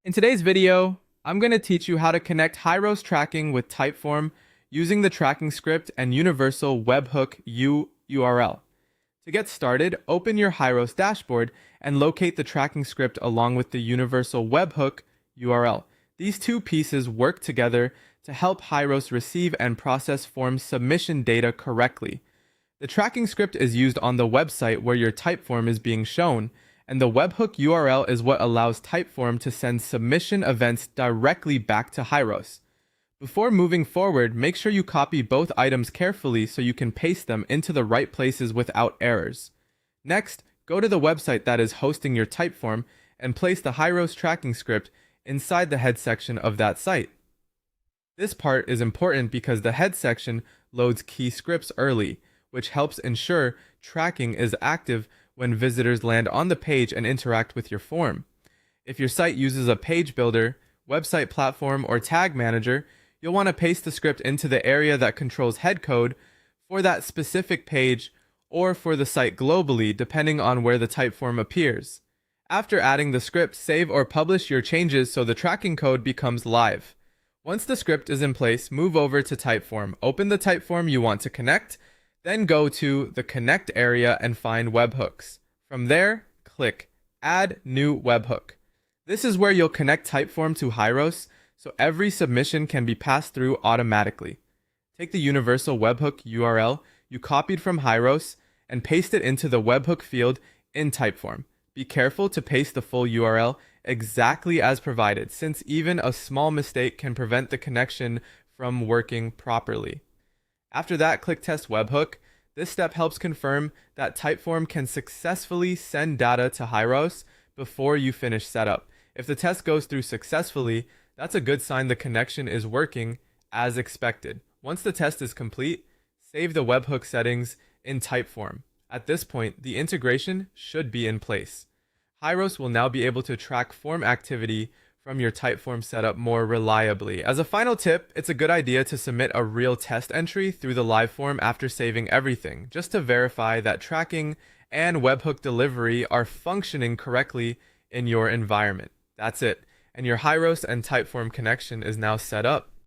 In today's video, I'm going to teach you how to connect Hyros tracking with Typeform using the tracking script and universal webhook URL. To get started, open your Hyros dashboard and locate the tracking script along with the universal webhook URL. These two pieces work together to help Hyros receive and process form submission data correctly. The tracking script is used on the website where your Typeform is being shown, and the webhook URL is what allows Typeform to send submission events directly back to Hyros. Before moving forward, make sure you copy both items carefully so you can paste them into the right places without errors. Next, go to the website that is hosting your Typeform and place the Hyros tracking script inside the head section of that site. This part is important because the head section loads key scripts early, which helps ensure tracking is active when visitors land on the page and interact with your form. If your site uses a page builder, website platform, or tag manager, you'll want to paste the script into the area that controls head code for that specific page or for the site globally, depending on where the Typeform appears. After adding the script, save or publish your changes so the tracking code becomes live. Once the script is in place, move over to Typeform. Open the Typeform you want to connect, then go to the Connect area and find webhooks. From there, click Add New Webhook. This is where you'll connect Typeform to Hyros, so every submission can be passed through automatically. Take the universal webhook URL you copied from Hyros and paste it into the webhook field in Typeform. Be careful to paste the full URL exactly as provided, since even a small mistake can prevent the connection from working properly. After that, click Test Webhook. This step helps confirm that Typeform can successfully send data to Hyros before you finish setup. If the test goes through successfully, that's a good sign the connection is working as expected. Once the test is complete, save the webhook settings in Typeform. At this point, the integration should be in place. Hyros will now be able to track form activity from your Typeform setup more reliably. As a final tip, it's a good idea to submit a real test entry through the live form after saving everything, just to verify that tracking and webhook delivery are functioning correctly in your environment. That's it, and your Hyros and Typeform connection is now set up.